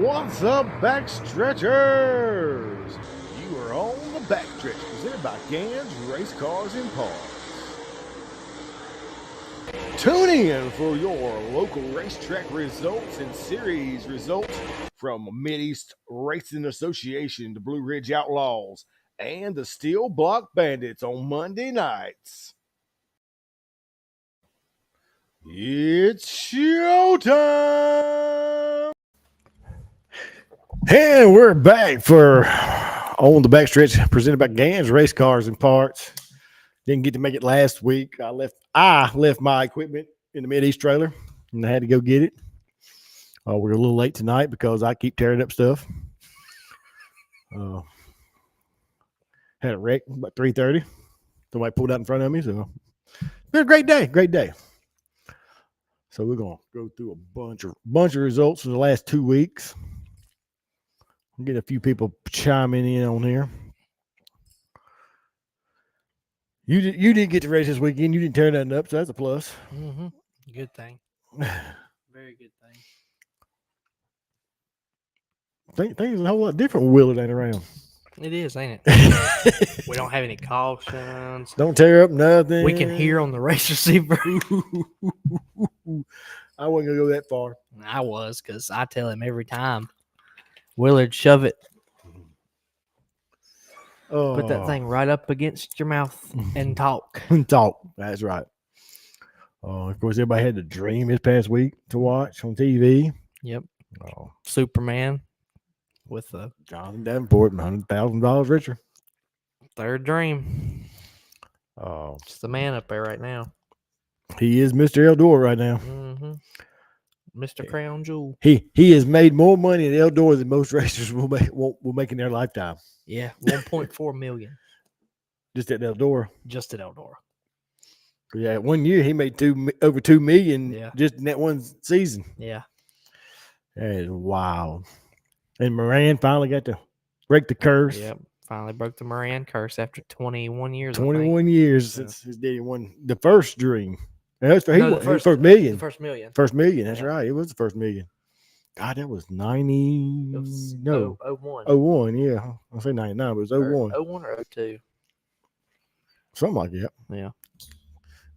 What's up, Backstretchers? You are on the Backstretch, presented by Gans Race Cars and Parts. Tune in for your local racetrack results and series results from Mid-East Racing Association, the Blue Ridge Outlaws, and the Steel Block Bandits on Monday nights. It's showtime! And we're back for On the Backstretch, presented by Gans Race Cars and Parts. Didn't get to make it last week. I left my equipment in the Mid-East trailer, and I had to go get it. We're a little late tonight because I keep tearing up stuff. Had a wreck about 3:30. Somebody pulled out in front of me, so it's been a great day. So we're gonna go through a bunch of results for the last 2 weeks. We'll get a few people chiming in on here. You didn't get to race this weekend. You didn't tear nothing up, so that's a plus. Mm-hmm. Good thing. Very good thing. Things are a whole lot different with Willard ain't around. It is, ain't it? We don't have any cautions. Don't tear up nothing. We can hear on the race receiver. I wasn't gonna go that far. I was, because I tell him every time, Willard, shove it. Put that thing right up against your mouth and talk. That's right. Of course, everybody had the dream this past week to watch on TV. Yep. Superman with the Jonathan Davenport, $100,000 richer. third dream. Just the man up there right now. He is Mr. Eldor right now. Mm-hmm. Mr. Crown Jewel. He has made more money at Eldor than most racers will make in their lifetime. Yeah, 1.4 million. Just at Eldor. Just at Eldor. Yeah, 1 year he made over $2 million just in that one season. Yeah. That is wild. And Moran finally got to break the curse. Yep. Finally broke the Moran curse after 21 years. 21 years since his daddy won the first dream. That's for the first million. The first million. First million. That's right. It was the first million. God, that was 90. It was 01. 01, yeah. I'll say 99, but it was 01. 01 or 02. Something like that. Yeah.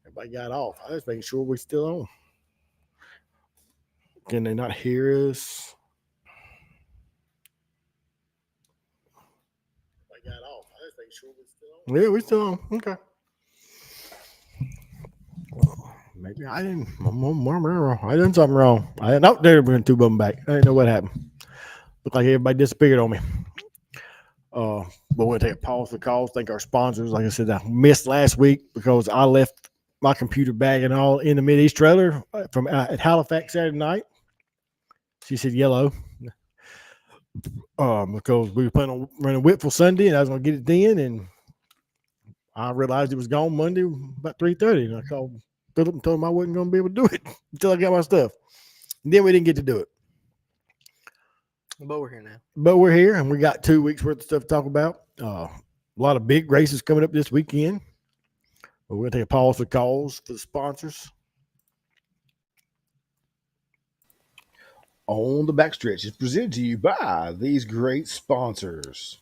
Everybody got off. I was making sure we're still on. Can they not hear us? Everybody got off. I was making sure we're still on. Yeah, we're still on. Okay. Maybe I didn't. I done something wrong. There were two of them back. I didn't know what happened. Looked like everybody disappeared on me. But we're gonna take a pause for calls. Thank our sponsors. Like I said, I missed last week because I left my computer bag and all in the Mid-East trailer from at Halifax Saturday night. She said yellow. Because we were planning on running Whitfield Sunday, and I was gonna get it then, and I realized it was gone Monday about 3:30, and I called Philip and told him I wasn't going to be able to do it until I got my stuff. And then we didn't get to do it. But we're here now. But we're here, and we got 2 weeks worth of stuff to talk about. A lot of big races coming up this weekend. But we're going to take a pause for calls for the sponsors. On the Backstretch is presented to you by these great sponsors.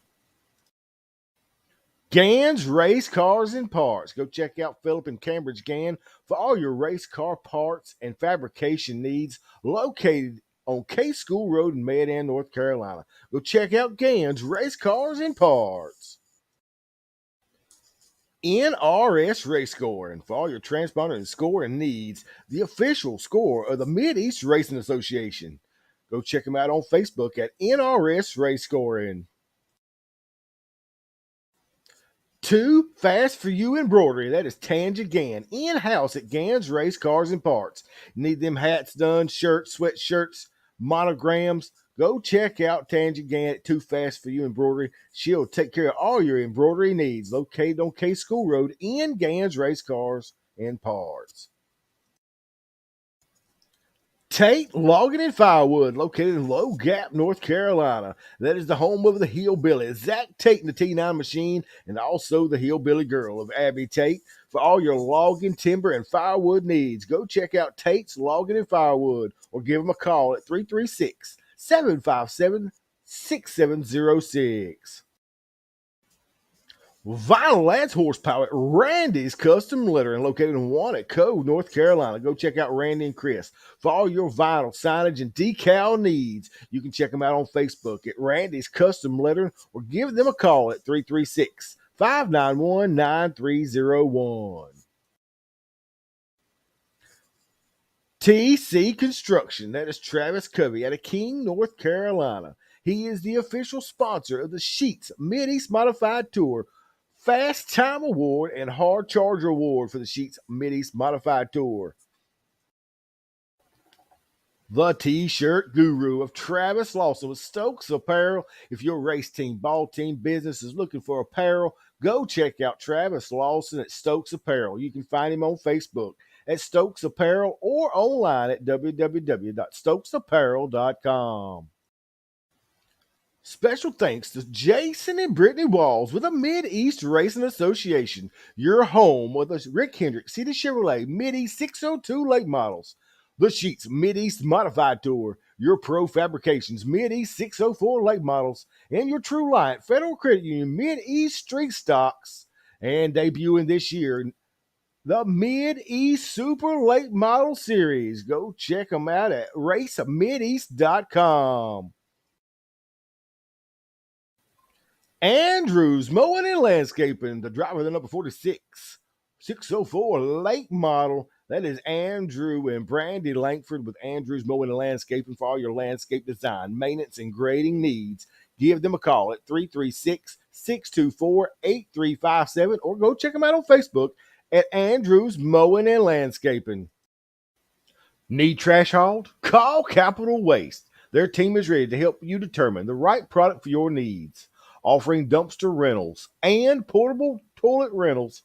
Gans Race Cars and Parts. Go check out Philip and Cambridge Gann for all your race car parts and fabrication needs, located on K School Road in Mayodan, North Carolina. Go check out Gans Race Cars and Parts. NRS Race Scoring for all your transponder and scoring needs, the official score of the Mid-East Racing Association. Go check them out on Facebook at NRS Race Scoring. Too Fast for You Embroidery. That is Tanja Gann, in-house at Gans Race Cars and Parts. Need them hats done, shirts, sweatshirts, monograms. Go check out Tanja Gann at Too Fast for You Embroidery. She'll take care of all your embroidery needs. Located on K School Road in Gans Race Cars and Parts. Tate Logging and Firewood, located in Low Gap, North Carolina. That is the home of the Hillbilly, Zach Tate and the T9 Machine, and also the Hillbilly Girl of Abby Tate. For all your logging, timber, and firewood needs, go check out Tate's Logging and Firewood or give them a call at 336 757 6706. Vinyl adds horsepower at Randy's Custom Lettering, located in Wannet North Carolina. Go check out Randy and Chris for all your vinyl signage and decal needs. You can check them out on Facebook at Randy's Custom Lettering or give them a call at 336 591 9301. TC Construction, that is Travis Covey out of King, North Carolina. He is the official sponsor of the Sheets Mid-East Modified Tour, Fast Time Award, and Hard Charger Award for the Sheets Mid-East Modified Tour. The T-shirt guru of Travis Lawson with Stokes Apparel. If your race team, ball team, business is looking for apparel, go check out Travis Lawson at Stokes Apparel. You can find him on Facebook at Stokes Apparel or online at www.stokesapparel.com. Special thanks to Jason and Brittany Walls with the Mid-East Racing Association, your home with the Rick Hendrick City Chevrolet Mid-East 602 late models. The Sheets Mid-East Modified Tour, your Pro Fabrications Mid-East 604 late models, and your True Light Federal Credit Union Mid-East Street Stocks. And debuting this year, the Mid-East Super Late Model Series. Go check them out at racemideast.com. Andrews Mowing and Landscaping, the driver of the number 46, 604 late model. That is Andrew and Brandy Langford with Andrews Mowing and Landscaping for all your landscape design, maintenance, and grading needs. Give them a call at 336-624-8357 or go check them out on Facebook at Andrews Mowing and Landscaping. Need trash hauled? Call Capital Waste. Their team is ready to help you determine the right product for your needs. Offering dumpster rentals and portable toilet rentals.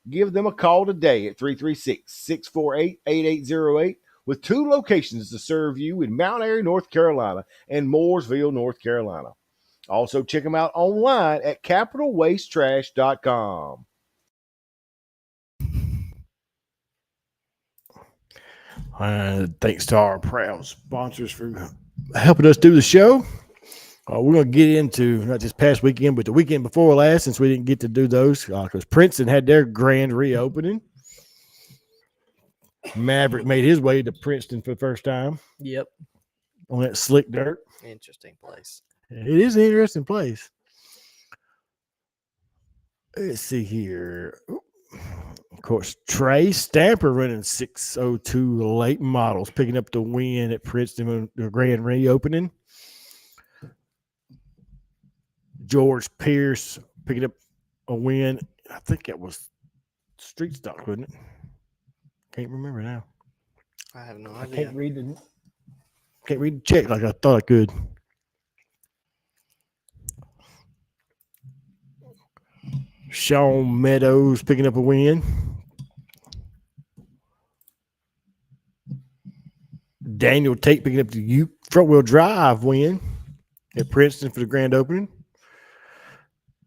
Give them a call today at 336-648-8808 with 2 locations to serve you in Mount Airy, North Carolina and Mooresville, North Carolina. Also check them out online at capitalwastetrash.com. Thanks to our proud sponsors for helping us do the show. We're going to get into not this past weekend, but the weekend before last, since we didn't get to do those, because Princeton had their grand reopening. Maverick made his way to Princeton for the first time. Yep. On that slick dirt. Interesting place. It is an interesting place. Let's see here. Of course, Trey Stamper running 602 late models, picking up the win at Princeton on the grand reopening. George Pierce picking up a win. I think that was street stock, wasn't it? Can't remember now. I have no idea. Can't read the check like I thought I could. Sean Meadows picking up a win. Daniel Tate picking up the front wheel drive win at Princeton for the grand opening.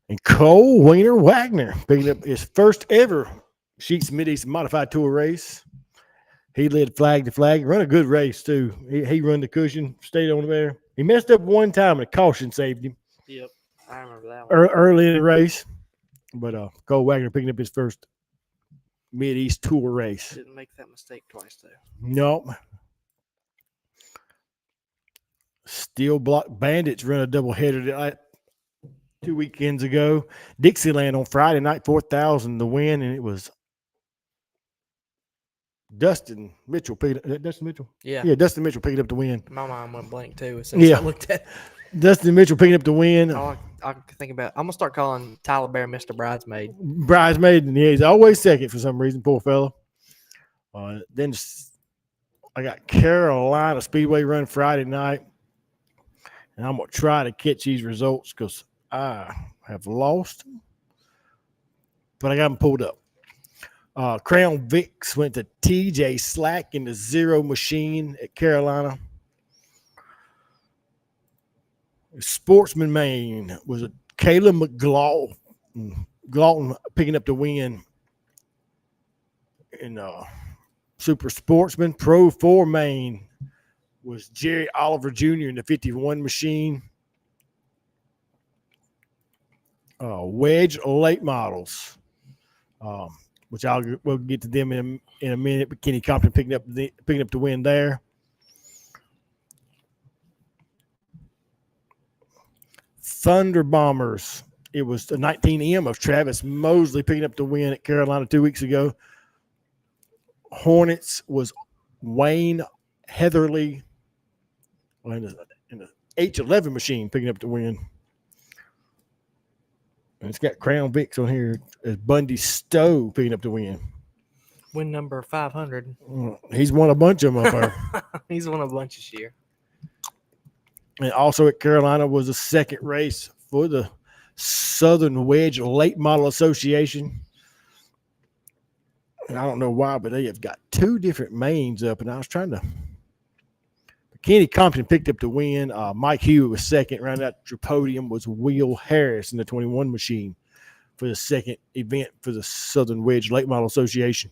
And Cole Wiener Wagner picking up his first ever Sheets Mid-East Modified Tour race. He led flag to flag, run a good race too. He run the cushion, stayed on there. He messed up one time and a caution saved him. Yep, I remember that one. Early in the race. But Cole Wagner picking up his first Mid-East Tour race. Didn't make that mistake twice though. Nope. Steel Block Bandits run a doubleheader 2 weekends ago. Dixieland on Friday night, 4,000 to win, and it was Dustin Mitchell picked up. Dustin Mitchell? Yeah, Dustin Mitchell picked up the win. My mind went blank too as soon as I looked at Dustin Mitchell picking up the win. I can think about. I'm gonna start calling Tyler Bear Mr. Bridesmaid. Bridesmaid, and he's always second for some reason, poor fellow. Then I got Carolina Speedway run Friday night, and I'm gonna try to catch these results because I have lost them, but I got them pulled up. Crown Vics went to TJ Slack in the Zero Machine at Carolina. Sportsman Maine was a Caleb McGlawton picking up the win in Super Sportsman. Pro 4 Maine was Jerry Oliver Jr. in the 51 machine. Wedge late models, which we'll get to them in a minute. But Kenny Compton picking up the win there. Thunder Bombers. It was the 19M of Travis Mosley picking up the win at Carolina 2 weeks ago. Hornets was Wayne Heatherly in the H11 machine picking up the win. And it's got Crown Vics on here as Bundy Stowe picking up the win. Win number 500. He's won a bunch of them up there. He's won a bunch this year. And also at Carolina was the second race for the Southern Wedge Late Model Association. And I don't know why, but they have got two different mains up. And I was trying to. Kenny Compton picked up the win. Mike Hewitt was second. Round out your podium was Will Harris in the 21 machine for the second event for the Southern Wedge Late Model Association.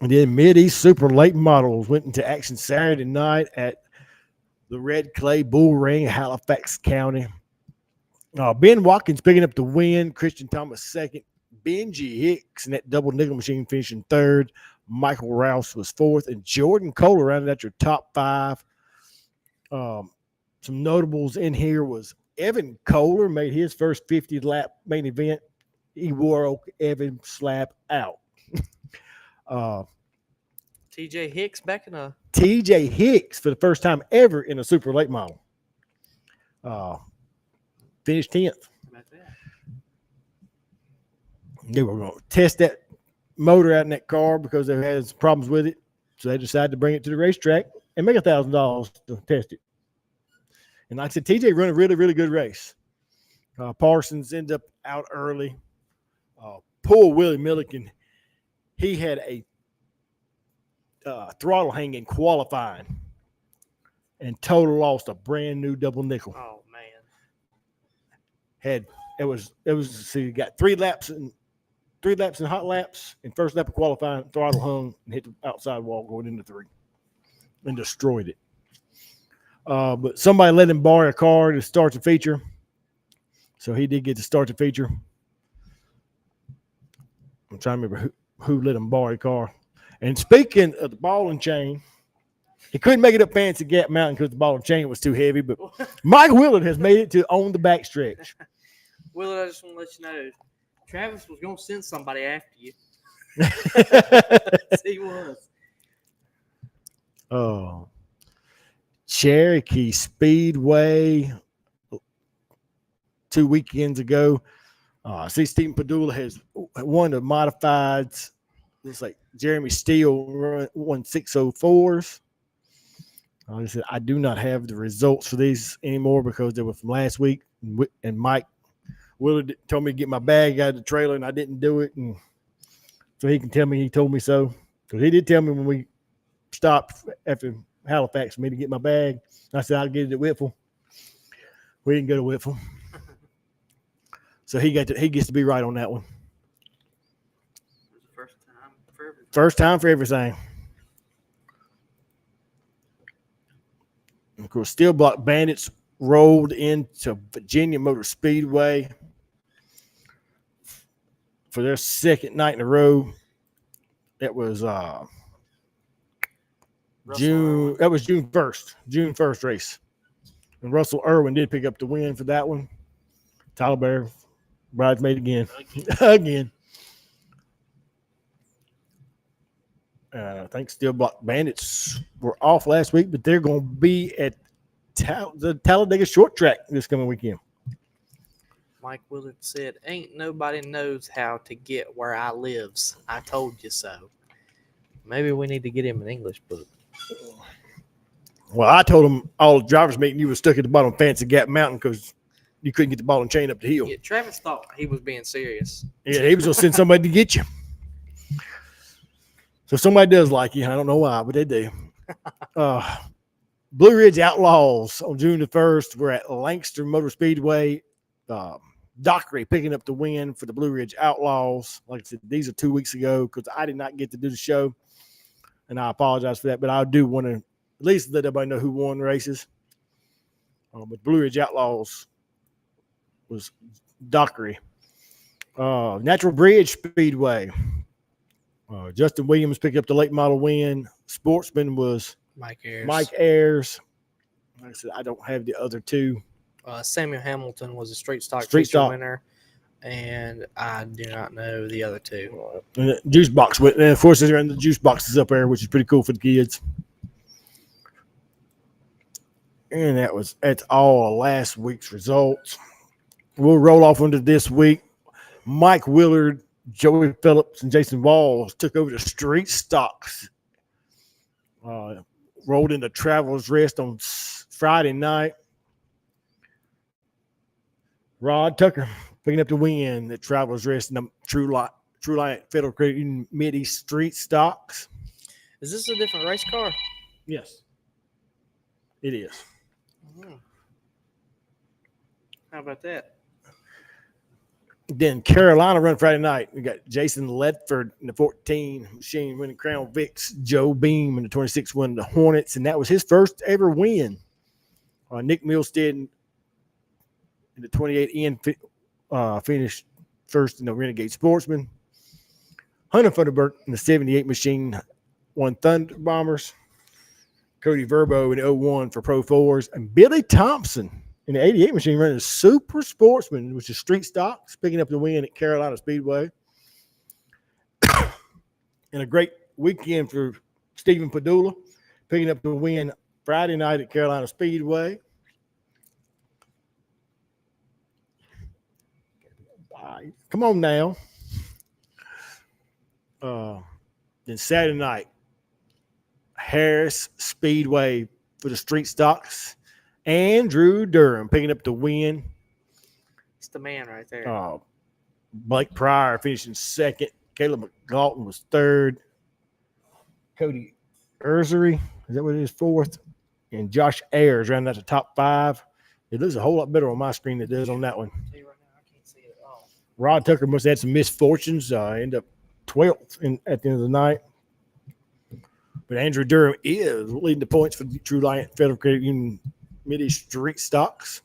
And then Mid-East Super Late Models went into action Saturday night at the Red Clay Bull Ring, Halifax County. Ben Watkins picking up the win. Christian Thomas second. Benji Hicks in that double nickel machine finishing third. Michael Rouse was fourth. And Jordan Kohler rounded out your top five. Some notables in here was Evan Kohler made his first 50-lap main event. He wore Evan slap out. TJ Hicks back in a TJ Hicks for the first time ever in a super late model. Finished 10th. They were going to test that motor out in that car because they had some problems with it. So they decided to bring it to the racetrack and make $1,000 to test it. And like I said, TJ run a really, really good race. Parsons ended up out early. Poor Willie Milliken, he had a throttle hang in qualifying and total lost a brand new double nickel. Oh man. Got three laps and hot laps, and first lap of qualifying, throttle hung and hit the outside wall going into three and destroyed it. But somebody let him borrow a car to start the feature. So he did get to start the feature. I'm trying to remember who let him borrow a car. And speaking of the ball and chain, he couldn't make it up Fancy Gap Mountain because the ball and chain was too heavy. But Mike Willard has made it to own the backstretch. Willard, I just want to let you know, Travis was going to send somebody after you. He was. Oh, Cherokee Speedway 2 weekends ago. See, Stephen Padula has won the modifieds. Looks like Jeremy Steele won 604s. I said I do not have the results for these anymore because they were from last week. And Mike Willard told me to get my bag out of the trailer, and I didn't do it. And so he can tell me he told me so. Because he did tell me when we stopped after Halifax for me to get my bag. I said I'll get it at Whitfield. We didn't go to Whitfield. So he gets to be right on that one. First time for everything. And of course, Steel Block Bandits rolled into Virginia Motor Speedway for their second night in a row. That was June 1st race. And Russell Irwin did pick up the win for that one. Tyler Bear, bridesmaid again. Again. I think Steel Block Bandits were off last week, but they're going to be at the Talladega Short Track this coming weekend. Mike Willard said, "Ain't nobody knows how to get where I lives. I told you so." Maybe we need to get him an English book. Well, I told him all the drivers meeting you were stuck at the bottom of Fancy Gap Mountain because you couldn't get the ball and chain up the hill. Yeah, Travis thought he was being serious. Yeah, he was going to send somebody to get you. So somebody does like you. I don't know why, but they do. Blue Ridge Outlaws on June the 1st. We're at Lancaster Motor Speedway. Dockery picking up the win for the Blue Ridge Outlaws. Like I said, these are 2 weeks ago because I did not get to do the show, and I apologize for that. But I do want to at least let everybody know who won races. But Blue Ridge Outlaws was Dockery. Natural Bridge Speedway. Justin Williams picked up the late model win. Sportsman was Mike Ayers. Mike Ayers. Like I said, I don't have the other two. Samuel Hamilton was a street stock winner, and I do not know the other two. And the juice box went, and of course, they're in the juice boxes up there, which is pretty cool for the kids. And that's all of last week's results. We'll roll off into this week. Mike Willard, Joey Phillips, and Jason Walls took over the street stocks. Rolled into Travelers Rest on Friday night. Rod Tucker picking up the win at Travelers Rest in the True Light Federal Credit Union Mid-East Street Stocks. Is this a different race car? Yes, it is. How about that? Then Carolina run Friday night. We got Jason Ledford in the 14 machine winning Crown Vics. Joe Beam in the 26 winning the Hornets, and that was his first ever win. Nick Milstead in the 28 finished first in the Renegade Sportsman. Hunter Funderburk in the 78 machine won Thunder Bombers. Cody Verbo in the 01 for Pro 4s. And Billy Thompson in the 88 machine running a Super Sportsman, which is street stocks, picking up the win at Carolina Speedway. And a great weekend for Stephen Padula, picking up the win Friday night at Carolina Speedway. Come on now. Then Saturday night, Harris Speedway for the street stocks. Andrew Durham picking up the win. It's the man right there. Blake Pryor finishing second. Caleb McGalton was third. Cody Ursery, is that what it is, fourth? And Josh Ayers rounding out the top five. It looks a whole lot better on my screen than it does on that one. Right now, I can't see it at all. Rod Tucker must have had some misfortunes. End up 12th at the end of the night. But Andrew Durham is leading the points for the True Light Federal Credit Union Mid-East Street Stocks.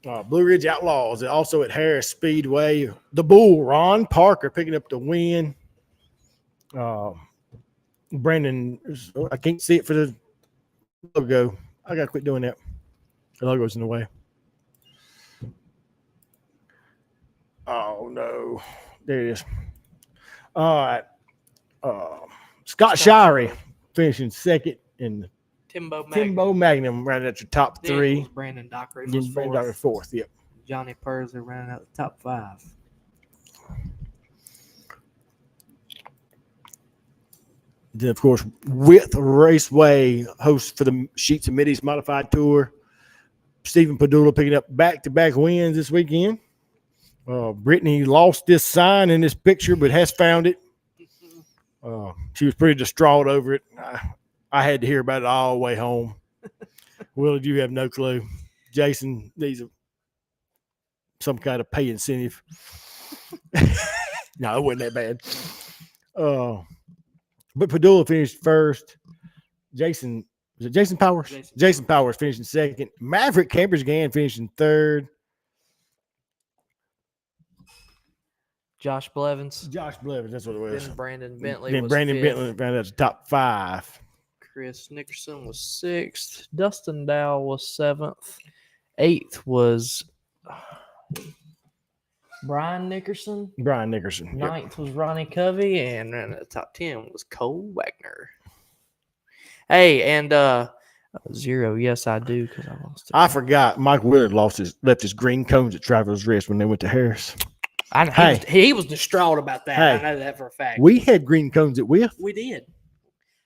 Blue Ridge Outlaws also at Harris Speedway. The Bull, Ron Parker picking up the win. Brandon, I can't see it for the logo. I got to quit doing that. The logo's in the way. Oh, no. There it is. All right. Scott Shirey finishing second in Timbo Magnum rounding out your top three. Brandon Dockery was fourth. Yep. Johnny Purser rounding out the top five. Then, of course, Width Raceway hosts for the Sheets and Middies Modified Tour. Stephen Padula picking up back-to-back wins this weekend. Brittany lost this sign in this picture, but has found it. She was pretty distraught over it. I had to hear about it all the way home. Willie, you have no clue. Jason needs some kind of pay incentive. No, it wasn't that bad. But Padula finished first. Jason Powers? Jason Powers finishing second. Maverick Campersgan finishing third. Josh Blevins, that's what it was. Then Brandon Bentley Then was Brandon fifth. Bentley found out the top five. Chris Nickerson was sixth. Dustin Dow was seventh. Eighth was Brian Nickerson. Yep. Ninth was Ronnie Covey. And in the top 10 was Cole Wagner. Hey, and zero. Yes, I do, because I lost it. I forgot Mike Willard left his green cones at Travelers Rest when they went to Harris. He was distraught about that. Hey, I know that for a fact. We had green cones at Width. We did.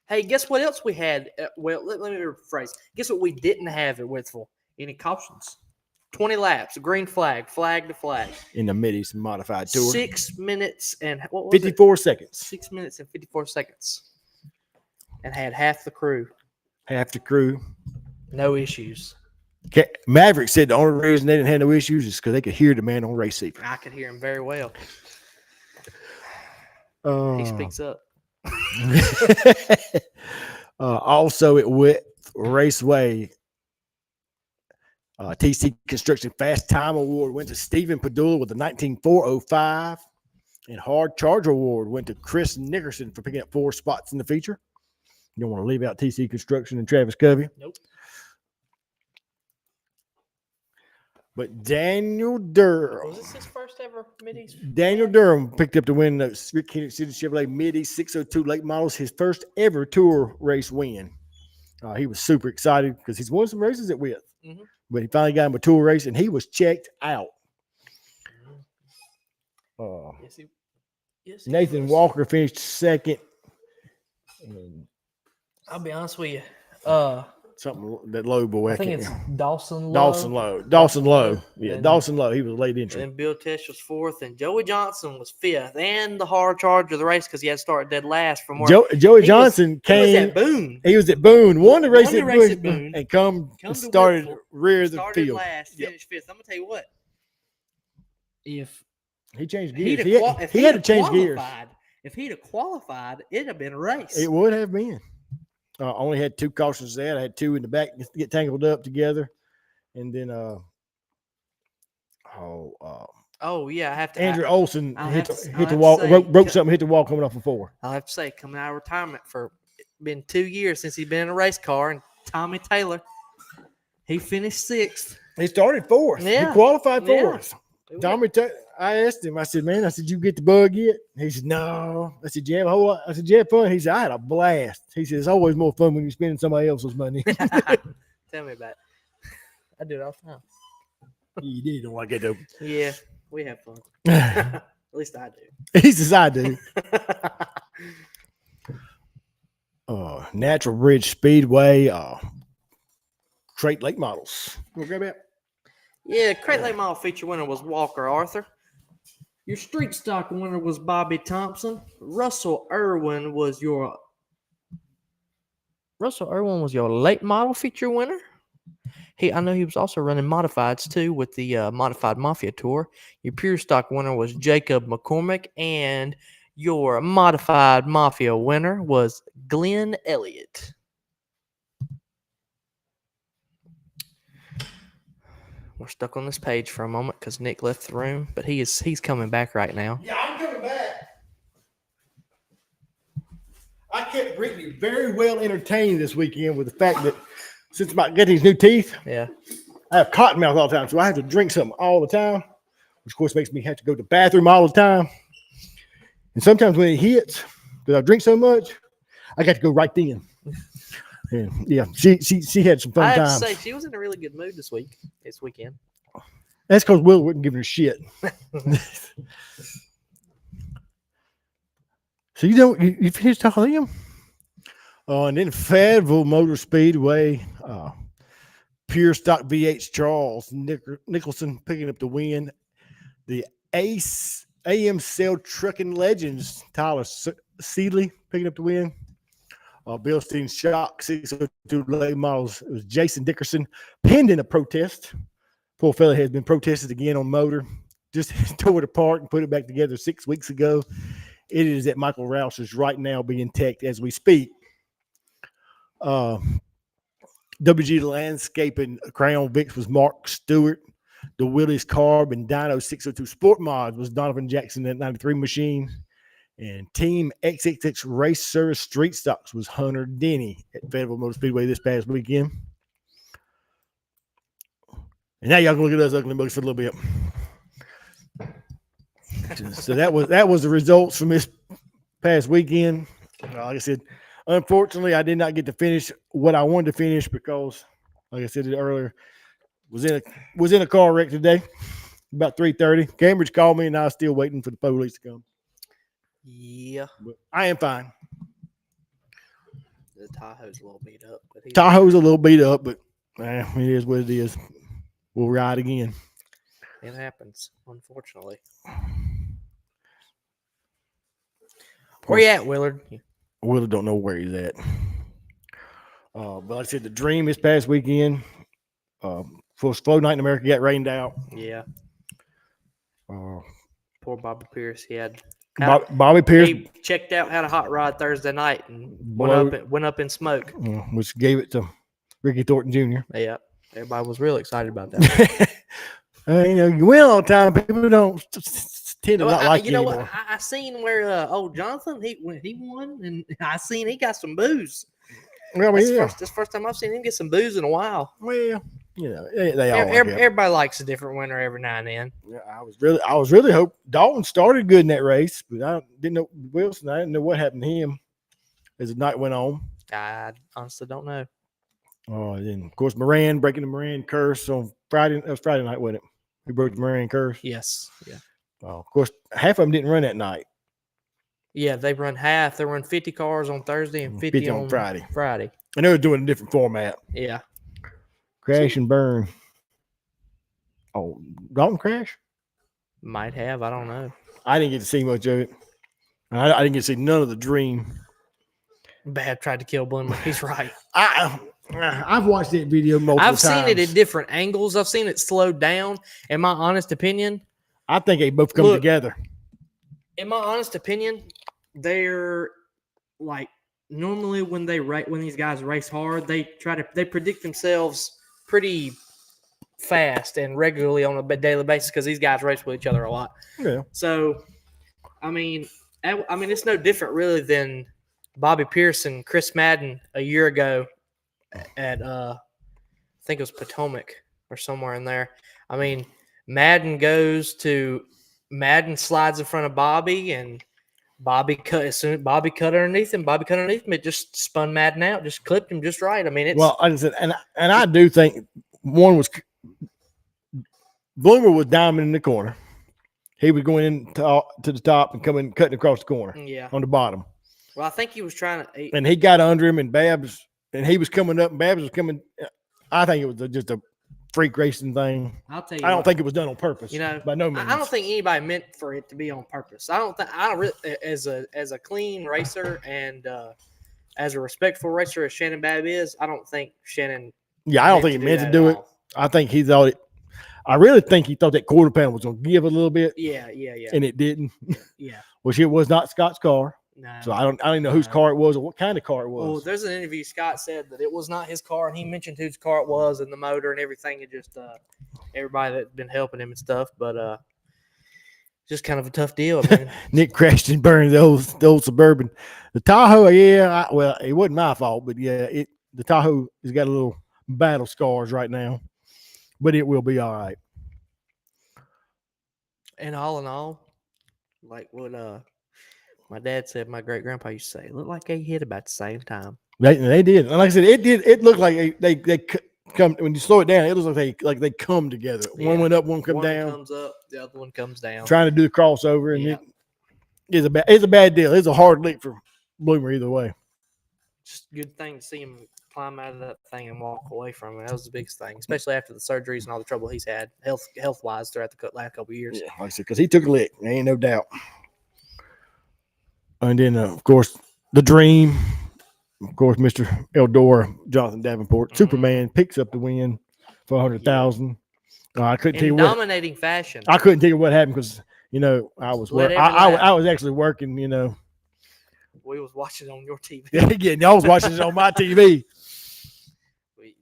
Hey, guess what else we had? Well, let me rephrase. Guess what we didn't have at Withville? Any cautions. 20 laps, green flag to flag. In the Mid-East Modified Tour. 6 minutes and what was 54 seconds. 6 minutes and 54 seconds. And had half the crew. Half the crew. No issues. Maverick said the only reason they didn't have no issues is because they could hear the man on race saver. I could hear him very well. He speaks up. Also at Witt Raceway, TC Construction Fast Time Award went to Stephen Padula with the 19.405, and Hard Charger Award went to Chris Nickerson for picking up 4 spots in the feature. You don't want to leave out TC Construction and Travis Covey. Nope. But Daniel Durham. Was this his first ever Mid-East? Daniel Durham picked up the win at Kansas City Chevrolet Mid-East 602 late models, his first ever tour race win. He was super excited because he's won some races at Witt, but he finally got him a tour race, and he was checked out. Yes, Nathan Walker finished second. And I'll be honest with you. something that low boy. I think it's Dawson Lowe. Dawson Lowe. Yeah, Dawson Lowe. He was late entry. And Bill Tesh was 4th, and Joey Johnson was 5th, and the hard charge of the race because he had started dead last from where Joey Johnson came. He was at Boone. He was at Boone. Won the race at Boone, and started rear of the started field. last, finished 5th. I'm gonna tell you what. If he changed gears, he had to change gears. If he'd have qualified, it'd have been a race. It would have been. Only had 2 cautions there. I had 2 in the back get tangled up together, and then I have to. Andrew Olson hit the to wall, say- broke something, hit the wall coming off of 4. I'll have to say, coming out of retirement for been 2 years since he's been in a race car, and Tommy Taylor, he finished 6th. He started 4th. Yeah. He qualified 4th. Yeah. Tommy, I asked him. I said, "Man, you get the bug yet?" He said, "No." I said, "You have a whole lot?" I said, "You had fun?" He said, "I had a blast." He said, "It's always more fun when you're spending somebody else's money." Tell me about it. I do it all the time. You did don't like it though. Yeah, we have fun. At least I do. He says, "I do." Natural Bridge Speedway, Crate Lake models. We'll grab it. Yeah, Crate Lake Model feature winner was Walker Arthur. Your street stock winner was Bobby Thompson. Russell Irwin was your late model feature winner. I know he was also running modifieds too with the Modified Mafia Tour. Your pure stock winner was Jacob McCormick, and your Modified Mafia winner was Glenn Elliott. We're stuck on this page for a moment because Nick left the room, but he's coming back right now. Yeah, I'm coming back. I kept Brittany very well entertained this weekend with the fact that since about getting these new teeth, Yeah. I have cotton mouth all the time, so I have to drink something all the time, which of course makes me have to go to the bathroom all the time. And sometimes when it hits, because I drink so much, I got to go right then. And yeah, she had some fun I have times. to say, she was in a really good mood this weekend. That's because Will wasn't giving her shit. So you finished talking to him? And then Fayetteville Motor Speedway, pure stock V8 Charles Nicholson picking up the win. The Ace AM Cell Trucking Legends Tyler Seeley picking up the win. Bilstein Shock 602 late models. It was Jason Dickerson pending a protest. Poor fella has been protested again on motor. Just tore it apart and put it back together 6 weeks ago. It is at Michael Rouse's right now being teched as we speak. WG Landscaping Crown Vics was Mark Stewart. The Willys Carb and Dino 602 Sport Mods was Donovan Jackson at 93 Machine. And Team XXX Race Service Street Stocks was Hunter Denny at Fayetteville Motor Speedway this past weekend. And now y'all can look at us ugly bugs for a little bit. So that was the results from this past weekend. Like I said, unfortunately, I did not get to finish what I wanted to finish because, like I said earlier, was in a car wreck today about 3:30. Cambridge called me, and I was still waiting for the police to come. Yeah. But I am fine. The Tahoe's a little beat up. Tahoe's a little beat up, but it is what it is. We'll ride again. It happens, unfortunately. Where you at, Willard? Willard don't know where he's at. But like I said, the Dream this past weekend. First flow night in America got rained out. Yeah. Uh, Poor Bobby Pierce. He had Bobby Pierce he checked out, had a hot rod Thursday night, and Blowed. went up in smoke. Which gave it to Ricky Thornton Jr. Yeah, everybody was real excited about that. You win all the time. People don't tend to not like you know anymore. what? I seen where old Jonathan he won, and I seen he got some booze. Well, That's the first time I've seen him get some booze in a while. Well, they all like it. Everybody likes a different winner every now and then. Yeah, I was really hope Dalton started good in that race, but I didn't know Wilson. I didn't know what happened to him as the night went on. I honestly don't know. Oh, and then of course Moran breaking the Moran curse on Friday. That was Friday night, wasn't it? He broke the Moran curse. Yes. Yeah. Of course, half of them didn't run that night. Yeah, they run half. They run 50 cars on Thursday and 50 on Friday. And they were doing a different format. Yeah. Crash and burn. Oh, Dalton crash? Might have. I don't know. I didn't get to see much of it. I didn't get to see none of the dream. Bad tried to kill Bloomer. He's right. I've watched that video multiple times. I've seen it at different angles. I've seen it slowed down. In my honest opinion, I think they both come together. In my honest opinion, they're like normally when these guys race hard, they predict themselves pretty fast and regularly on a daily basis because these guys race with each other a lot. Yeah. So, I mean, it's no different really than Bobby Pierce and Chris Madden a year ago at I think it was Potomac or somewhere in there. I mean, Madden slides in front of Bobby, and Bobby cut underneath him. It just spun Madden out, just clipped him just right. I mean, it's well, I said, and I do think one was Bloomer was diamond in the corner. He was going in to the top and cutting across the corner. Yeah, on the bottom. Well, I think he was trying to, and he got under him, and Babs, and he was coming up, and Babs was coming. I think it was just a freak racing thing. I'll tell you. I don't think it was done on purpose. By no means. I don't think anybody meant for it to be on purpose. I don't really, as a clean racer and as a respectful racer as Shannon Babb is, I don't think Shannon. Yeah, I don't think he meant to do it. I think he thought it. I really think he thought that quarter panel was going to give a little bit. Yeah. And it didn't. Yeah. Which it was not Scott's car. No. So I don't know whose car it was or what kind of car it was. Well, there's an interview. Scott said that it was not his car, and he mentioned whose car it was and the motor and everything. It just everybody that's been helping him and stuff, but just kind of a tough deal. I mean, Nick crashed and burned the old Suburban. The Tahoe, yeah. Well, it wasn't my fault, but yeah, the Tahoe has got a little battle scars right now, but it will be all right. And all in all, like what my dad said, my great grandpa used to say, it looked like they hit about the same time. They did. And like I said, it did. It looked like they come when you slow it down. It looks like they come together. Yeah. One went up, one come down. One comes up, the other one comes down. Trying to do the crossover, and it's a bad deal. It's a hard lick for Bloomer either way. Just a good thing to see him climb out of that thing and walk away from it. That was the biggest thing, especially after the surgeries and all the trouble he's had health wise throughout the last couple of years. Yeah, like I said, because he took a lick. There ain't no doubt. And then, of course, the dream. Of course, Mr. Eldora, Jonathan Davenport, Superman picks up the win for $100,000. I couldn't tell you what. Dominating fashion. I couldn't tell you what happened because I was I was actually working. We was watching it on your TV. Yeah, I was watching it on my TV.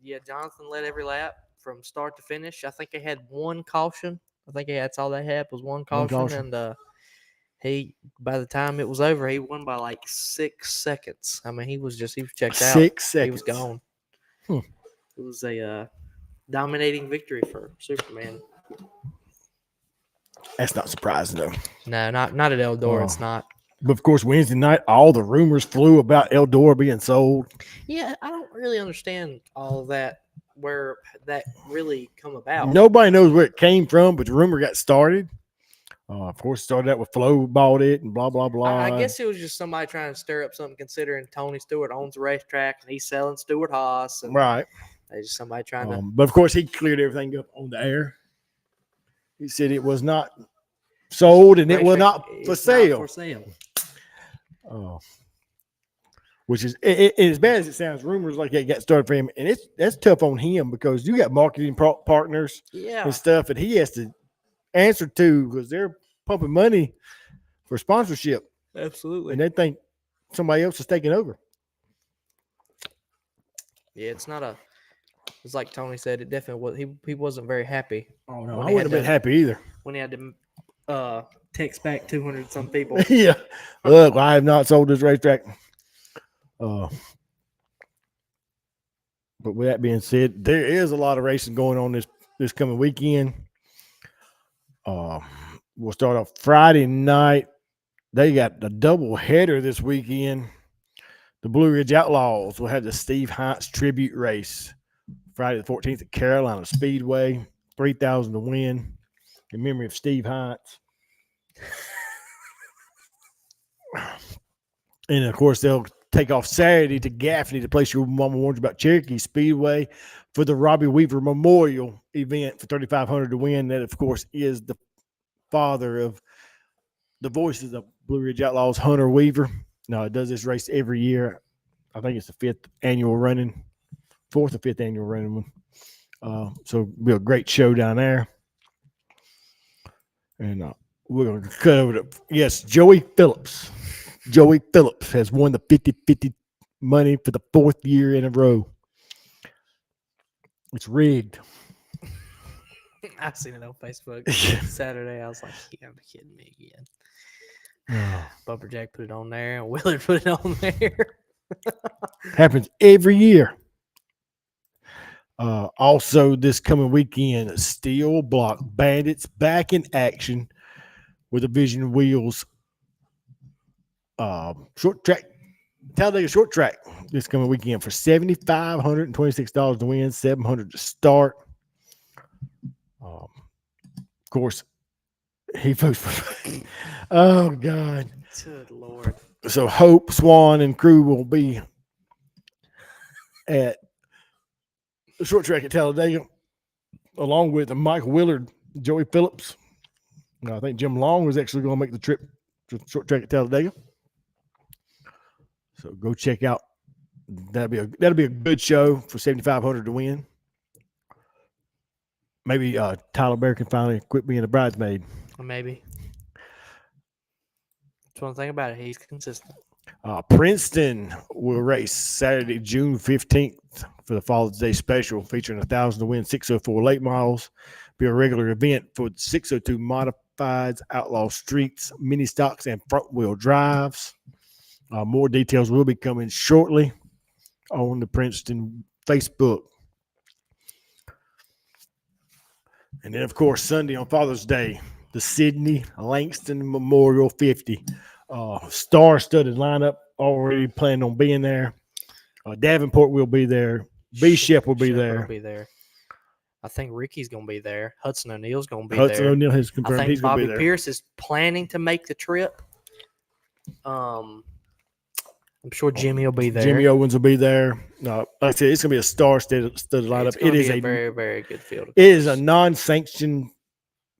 Yeah, Jonathan led every lap from start to finish. I think they had one caution. I think that's all they had was one caution. And he, by the time it was over, he won by like 6 seconds. I mean, he was checked out. 6 seconds. He was gone. It was a dominating victory for Superman. That's not surprising, though. No, not at Eldora. It's not. But, of course, Wednesday night, all the rumors flew about Eldora being sold. Yeah, I don't really understand all of that, where that really come about. Nobody knows where it came from, but the rumor got started. Of course, it started out with Flo bought it and blah, blah, blah. I guess it was just somebody trying to stir up something, considering Tony Stewart owns a racetrack and he's selling Stewart Haas. And right. It's just somebody trying to. But, of course, he cleared everything up on the air. He said it was not sold and it was not for sale. Not for sale. which is as bad as it sounds. Rumors like that got started for him, and that's tough on him because you got marketing partners and Yeah, stuff, and he has to answer to because they're pumping money for sponsorship, absolutely. and they think somebody else is taking over. Yeah, it's not a. It's like Tony said. It definitely was. He wasn't very happy Oh no, when I he wouldn't had have been to happy either. when he had to text back 200 some people. Yeah, look, I have not sold this racetrack. Uh, but with that being said, there is a lot of racing going on this coming weekend. Uh, we'll start off Friday night. They got the double header this weekend. The Blue Ridge Outlaws will have the Steve Hines tribute race Friday the 14th at Carolina Speedway. 3,000 to win in memory of Steve Hines. And of course, they'll take off Saturday to Gaffney to place your mama warns about Cherokee Speedway for the Robbie Weaver Memorial event for 3,500 to win. That, of course, is the father of the voices of Blue Ridge Outlaws, Hunter Weaver. Now, it does this race every year. I think it's the fourth or fifth annual running one. So it'll be a great show down there. And we're going to cut over to, yes, Joey Phillips. Joey Phillips has won the 50-50 money for the fourth year in a row. It's rigged. I seen it on Facebook Saturday. I was like, "You gotta be kidding me again." Bumperjack put it on there, and Willard put it on there. Happens every year. Also, this coming weekend, Steel Block Bandits back in action with the Vision Wheels short track, Talladega short track this coming weekend for $7,526 to win, $700 to start. Of course, he votes for. Oh God! Good Lord! So Hope, Swan, and crew will be at the short track at Talladega, along with Mike Willard, Joey Phillips. I think Jim Long was actually going to make the trip to the short track at Talladega. So go check out. That'll be a good show for 7,500 to win. Maybe Tyler Bear can finally quit being a bridesmaid. Maybe. That's one thing about it. He's consistent. Princeton will race Saturday, June 15th for the Father's Day special, featuring 1,000 to win 604 late models. Be a regular event for 602 modifieds, outlaw streets, mini stocks, and front wheel drives. More details will be coming shortly on the Princeton Facebook. And then, of course, Sunday on Father's Day, the Sidney Langston Memorial 50. Star-studded lineup, already planning on being there. Davenport will be there. B-Shep will be there. Will be there. I think Ricky's going to be there. Hudson O'Neill's going to be Hudson there. O'Neill has I confirmed think he's going to Bobby be there. Pierce is planning to make the trip. I'm sure Jimmy will be there. Jimmy Owens will be there. Like I said, it's going to be a star-studded lineup. It is a very, very good field. It is a non-sanctioned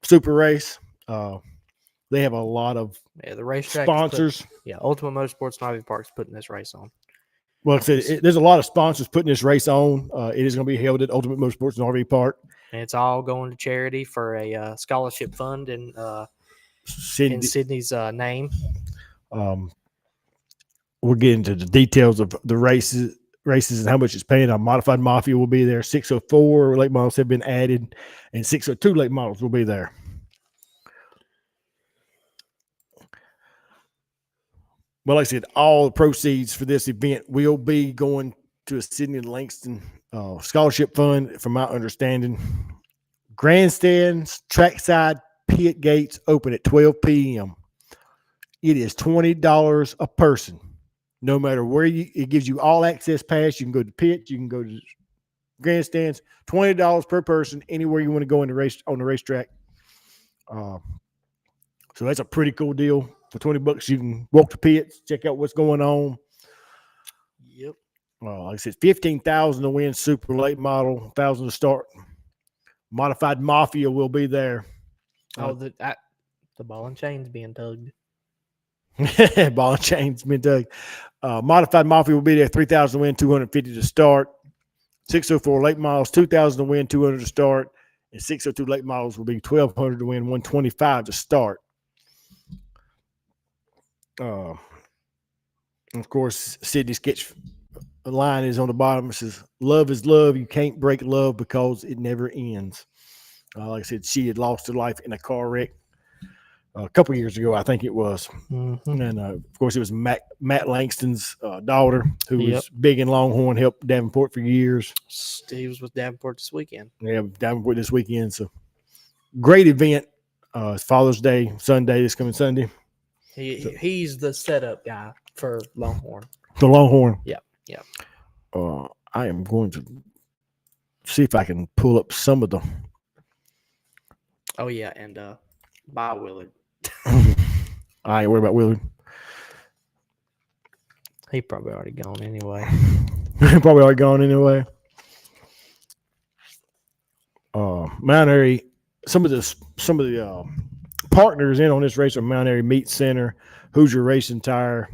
super race. They have a lot of the racetrack sponsors. Ultimate Motorsports and Ivy Park's putting this race on. Well, like I said, there's a lot of sponsors putting this race on. It is going to be held at Ultimate Motorsports and RV Park. And it's all going to charity for a scholarship fund in Sydney's name. We'll get into the details of the races and how much it's paying. Modified Mafia will be there. 604 late models have been added, and 602 late models will be there. Well, like I said, all the proceeds for this event will be going to a Sidney Langston scholarship fund, from my understanding. Grandstands, trackside, pit gates open at 12 p.m. It is $20 a person. No matter where it gives you all access pass. You can go to pit, you can go to grandstands. $20 per person anywhere you want to go on the racetrack. So that's a pretty cool deal. For $20, you can walk the pits, check out what's going on. Yep. Like I said, 15,000 to win super late model, 1,000 to start. Modified Mafia will be there. The ball and chain's being tugged. Ball and chains, been dug. Modified Mafia will be there, 3,000 to win, 250 to start. 604 late models, 2,000 to win, 200 to start. And 602 late models will be 1,200 to win, 125 to start. Of course, Sydney sketch line is on the bottom. It says, "Love is love. You can't break love because it never ends." Like I said, she had lost her life in a car wreck a couple years ago, I think it was. Mm-hmm. And of course, it was Matt Langston's daughter, who Yep. was big in Longhorn, helped Davenport for years. He was with Davenport this weekend. Yeah, Davenport this weekend. So great event. It's Father's Day, Sunday, this coming Sunday. He's the setup guy for Longhorn. The Longhorn. Yep. Yep. I am going to see if I can pull up some of them. Oh yeah, and bye Willard. I ain't worried about Willard. He probably already gone anyway. Probably already gone anyway. Mount Airy, some of the partners in on this race are Mount Airy Meat Center, Hoosier Racing Tire,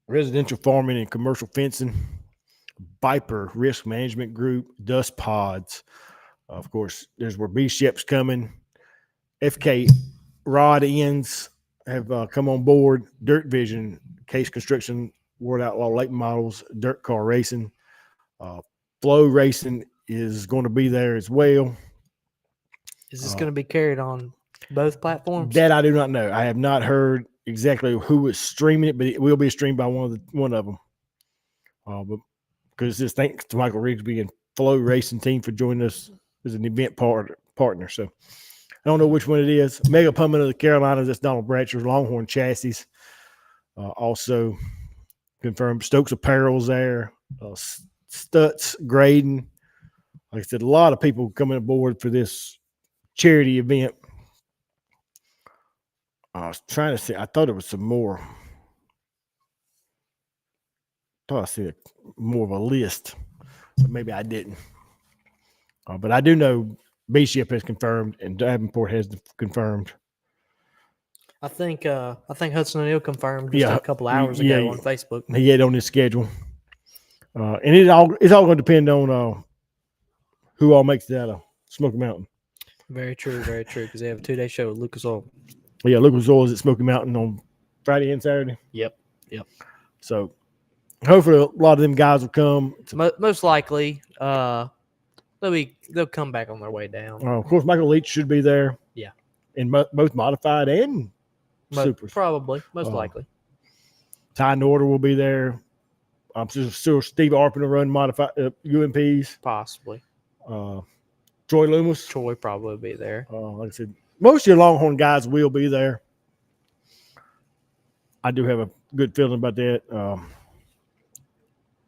Residential Farming and Commercial Fencing, Viper Risk Management Group, Dust Pods. Of course, there's where B-Shep's coming. FK Rod Ends have come on board. Dirt Vision, Case Construction, World Outlaw Late Models, Dirt Car Racing. Flow Racing is going to be there as well. Is this going to be carried on both platforms? That I do not know. I have not heard exactly who is streaming it, but it will be streamed by one of them. But because just thanks to Michael Rigsby and Flow Racing Team for joining us as an event partner. So I don't know which one it is. Mega Pumping of the Carolinas, that's Donald Bratcher's Longhorn Chassis. Also confirmed Stokes Apparel's there. Stutz Grading. Like I said, a lot of people coming aboard for this charity event. I was trying to see. I thought there was some more. I thought I see more of a list, but maybe I didn't. But I do know B-Ship has confirmed and Davenport has confirmed. I think Hudson O'Neill confirmed just a couple hours ago on Facebook. He had on his schedule, and it's all going to depend on who all makes it out of Smoky Mountain. Very true, because they have a 2-day show with Lucas Oil. Yeah, Lucas Oil is at Smoky Mountain on Friday and Saturday. Yep. So hopefully a lot of them guys will come. Most likely, they'll come back on their way down. Of course, Michael Leach should be there. Yeah, in both modified and supers. Probably, most likely. Ty Norder will be there. I'm sure Steve Arpin will run modified UMPs. Possibly. Troy Loomis. Troy probably will be there. Like I said, most of your Longhorn guys will be there. I do have a good feeling about that.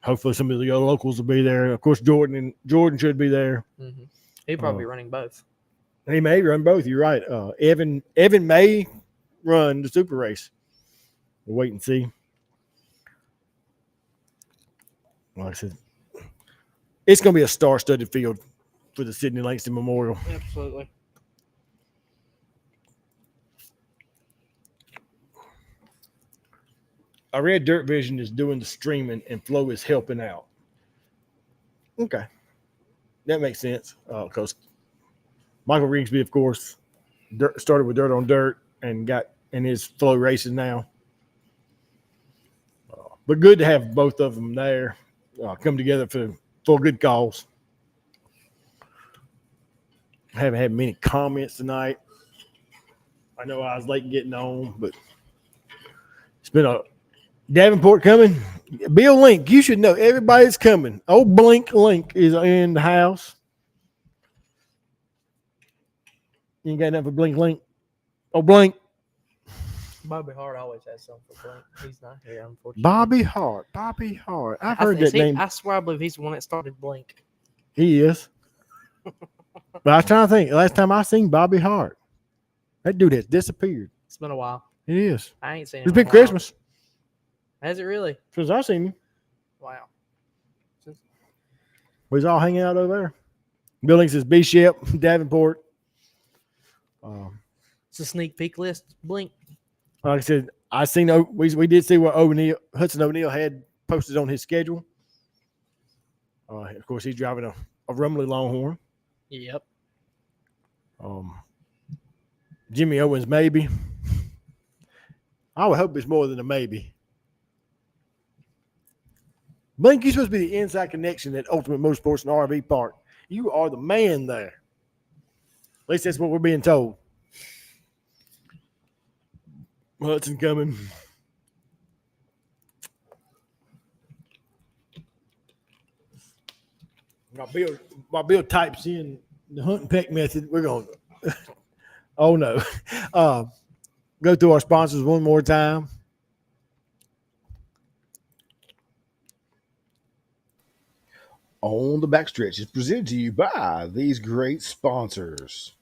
Hopefully some of the other locals will be there. Of course, Jordan should be there. Mm-hmm. He'll probably be running both. He may run both. You're right. Evan may run the super race. We'll wait and see. Like I said, it's going to be a star-studded field for the Sidney Langston Memorial. Absolutely. I read Dirt Vision is doing the streaming and Flo is helping out. Okay. That makes sense because Michael Rigsby, of course, started with Dirt on Dirt and got in his Flow races now. But good to have both of them there come together for good cause. I haven't had many comments tonight. I know I was late getting on, but it's been a Davenport coming. Bill Link, you should know everybody's coming. Old Blink Link is in the house. You ain't got nothing for Blink Link? Oh, Blink. Bobby Hart always has something for Blink. He's not here, unfortunately. Bobby Hart. I've heard that name. I swear I believe he's the one that started Blink. He is. But I was trying to think. Last time I seen Bobby Hart, that dude has disappeared. It's been a while. It is. I ain't seen him. It's been Christmas. Has it really? Since I seen him. Wow. We was all hanging out over there. Billings is B-Ship, Davenport. Um, It's a sneak peek list. Blink. like I said, I seen we did see what Hudson O'Neal had posted on his schedule. Of course, he's driving a Rumbly Longhorn. Yep. Um, Jimmy Owens, maybe. I would hope it's more than a maybe. Blink, you're supposed to be the inside connection at Ultimate Motorsports and RV Park. You are the man there. At least that's what we're being told. Hudson coming. My Bill types in the hunt and peck method. We're going. Oh no. Uh, go through our sponsors one more time. On the Backstretch is presented to you by these great sponsors.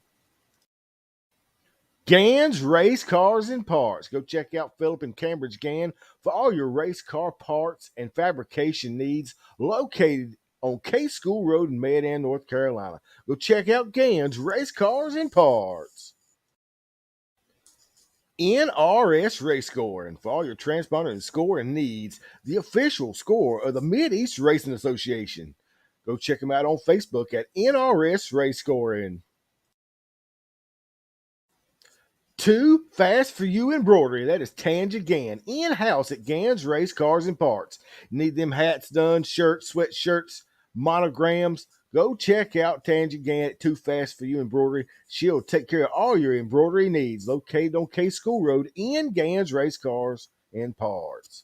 Gann's Race Cars and Parts. Go check out Philip and Cambridge Gann for all your race car parts and fabrication needs, located on K School Road in Mayodan, North Carolina. Go check out Gann's Race Cars and Parts. NRS Race Score, and for all your transponder and scoring needs, the official score of the Mid-East Racing Association. Go check them out on Facebook at NRS Race Scoring. Too Fast for You Embroidery. That is Tanja Gann, in-house at Gann's Race Cars and Parts. Need them hats done, shirts, sweatshirts, monograms. Go check out Tanja Gann at Too Fast for You Embroidery. She'll take care of all your embroidery needs. Located on K School Road in Gann's Race Cars and Parts.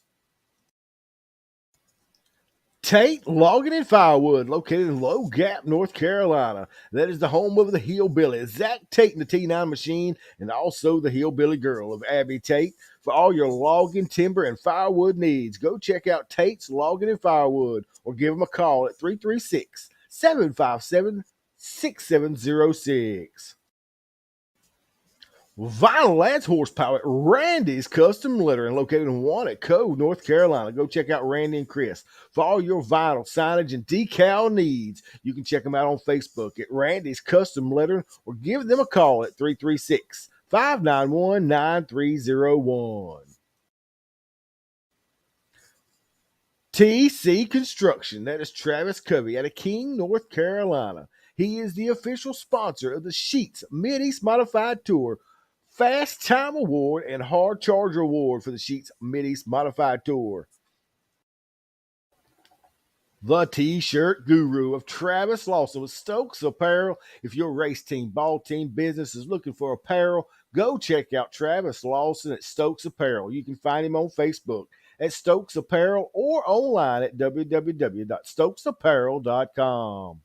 Tate Logging and Firewood, located in Low Gap, North Carolina. That is the home of the Hillbilly, Zach Tate and the T9 Machine, and also the Hillbilly Girl of Abby Tate. For all your logging, timber, and firewood needs, go check out Tate's Logging and Firewood or give them a call at 336-757-6706. Vinyl adds horsepower at Randy's Custom Lettering, located in Wannaco, North Carolina. Go check out Randy and Chris for all your vinyl signage and decal needs. You can check them out on Facebook at Randy's Custom Lettering or give them a call at 336-591-9301. TC Construction, that is Travis Covey out of King, North Carolina. He is the official sponsor of the Sheets Mid-East Modified Tour, Fast Time Award, and Hard Charger Award for the Sheets Mid-East Modified Tour. The T-shirt guru of Travis Lawson with Stokes Apparel. If your race team, ball team, business is looking for apparel, go check out Travis Lawson at Stokes Apparel. You can find him on Facebook at Stokes Apparel or online at www.stokesapparel.com.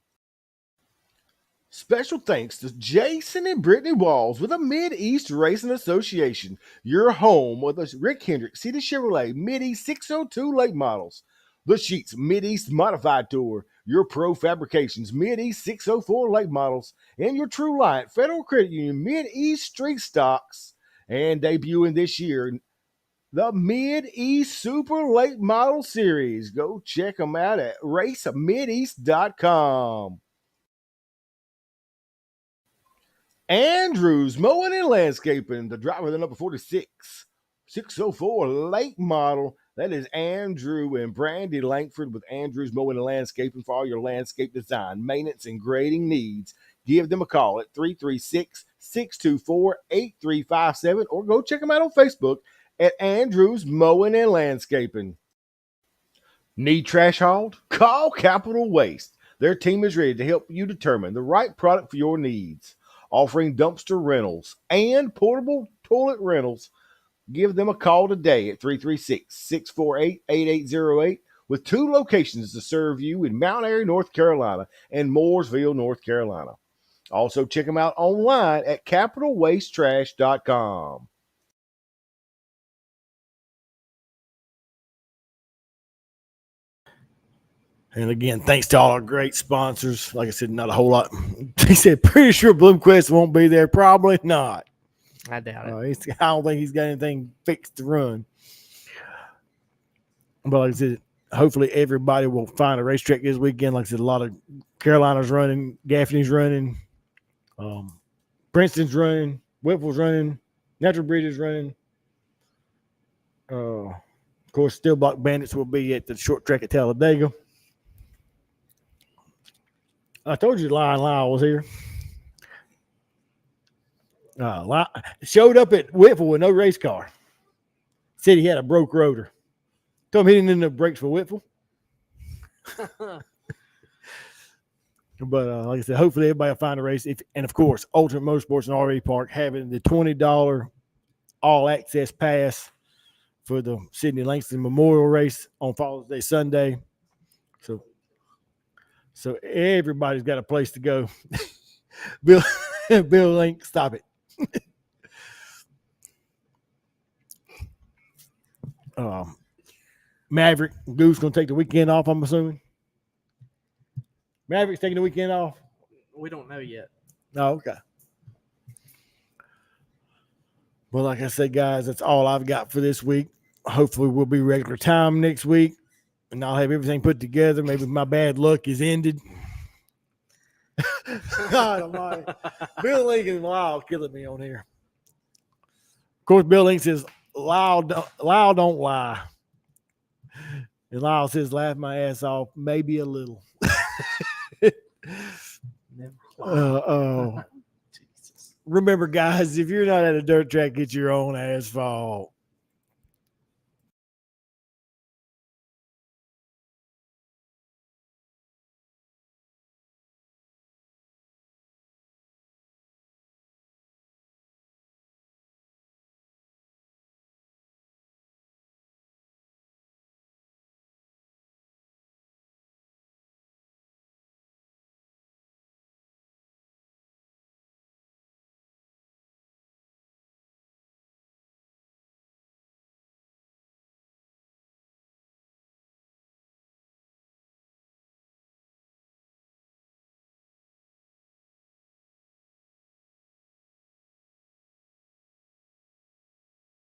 Special thanks to Jason and Brittany Walls with the Mid-East Racing Association, your home with the Rick Hendricks City Chevrolet Mid-East 602 late models. The Sheets Mid-East Modified Tour, your Pro Fabrications Mid-East 604 late models, and your True Light Federal Credit Union Mid-East Street Stocks. And debuting this year, the Mid-East Super Late Model Series. Go check them out at racemideast.com. Andrews Mowing and Landscaping, the driver of the number 46, 604 late model. That is Andrew and Brandy Langford with Andrews Mowing and Landscaping for all your landscape design, maintenance, and grading needs. Give them a call at 336-624-8357 or go check them out on Facebook at Andrews Mowing and Landscaping. Need trash hauled? Call Capital Waste. Their team is ready to help you determine the right product for your needs. Offering dumpster rentals and portable toilet rentals. Give them a call today at 336-648-8808 with 2 locations to serve you in Mount Airy, North Carolina and Mooresville, North Carolina. Also check them out online at capitalwastetrash.com. And again, thanks to all our great sponsors. Like I said, not a whole lot. He said, pretty sure Bloomquist won't be there. Probably not. I doubt it. I don't think he's got anything fixed to run. But like I said, hopefully everybody will find a racetrack this weekend. Like I said, a lot of Carolina's running, Gaffney's running. Princeton's running, Whippo's running, Natural Bridge is running. Of course, Steel Block Bandits will be at the short track at Talladega. I told you Lion Lyle was here. Showed up at Whipple with no race car. Said he had a broke rotor. Told him he didn't need no brakes for Whipple. But like I said, hopefully everybody will find a race. And of course, Ultimate Motorsports and RV Park having the $20 all access pass for the Sidney Langston Memorial Race on Father's Day Sunday. So everybody's got a place to go. Bill Link, stop it. Maverick Goose gonna take the weekend off, I'm assuming. Maverick's taking the weekend off. We don't know yet. Oh, okay. Well, like I said, guys, that's all I've got for this week. Hopefully we'll be regular time next week, and I'll have everything put together. Maybe my bad luck is ended. God almighty. Bill Lincoln and Lyle killing me on here. Of course, Bill Lincoln says, Lyle don't lie. And Lyle says, laugh my ass off, maybe a little. Remember, guys, if you're not at a dirt track, get your own asphalt.